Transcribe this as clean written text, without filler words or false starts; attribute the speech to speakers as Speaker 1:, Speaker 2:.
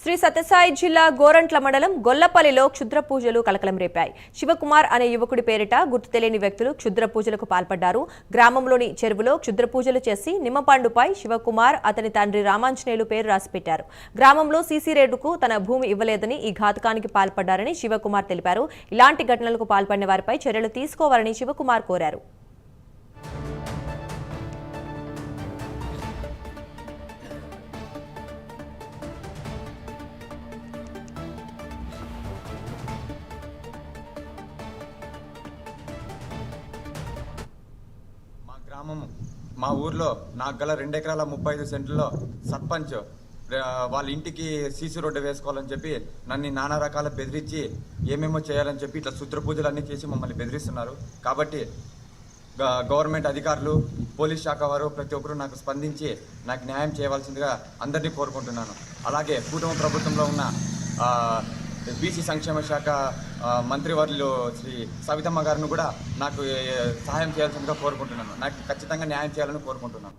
Speaker 1: శ్రీ సత్యసాయి జిల్లా గోరంట్ల మండలం గొల్లపల్లిలో క్షుద్ర పూజలు కలకలం రేపాయి. శివకుమార్ అనే యువకుడి పేరిట గుర్తు తెలియని వ్యక్తులు క్షుద్ర పూజలకు పాల్పడ్డారు. గ్రామంలోని చెరువులో క్షుద్ర పూజలు చేసి నిమ్మపండుపై శివకుమార్ అతని తండ్రి రామాంజనేయులు పేరు రాసిపెట్టారు. గ్రామంలో సీసీ రోడ్డుకు తన భూమి ఇవ్వలేదని ఈ ఘాతకానికి పాల్పడ్డారని శివకుమార్ తెలిపారు. ఇలాంటి ఘటనలకు పాల్పడిన వారిపై చర్యలు తీసుకోవాలని శివకుమార్ కోరారు.
Speaker 2: మా ఊర్లో నాకు గల 2 ఎకరాల 35 సెంట్లలో సర్పంచ్ వాళ్ళ ఇంటికి సీసీ రోడ్డు వేసుకోవాలని చెప్పి నన్ను నానా రకాల బెదిరించి ఏమేమో చేయాలని చెప్పి ఇట్లా శుద్ర పూజలు అన్నీ చేసి మమ్మల్ని బెదిరిస్తున్నారు. కాబట్టి గవర్నమెంట్ అధికారులు, పోలీస్ శాఖ వారు ప్రతి ఒక్కరూ నాకు స్పందించి నాకు న్యాయం చేయవలసిందిగా అందరినీ కోరుకుంటున్నాను. అలాగే కుటుంబ ప్రభుత్వంలో ఉన్న బీసీ సంక్షేమ శాఖ మంత్రివర్యులు శ్రీ సవితమ్మ గారిని కూడా నాకు సహాయం చేయాల్సిందిగా కోరుకుంటున్నాను. నాకు ఖచ్చితంగా న్యాయం చేయాలని కోరుకుంటున్నాను.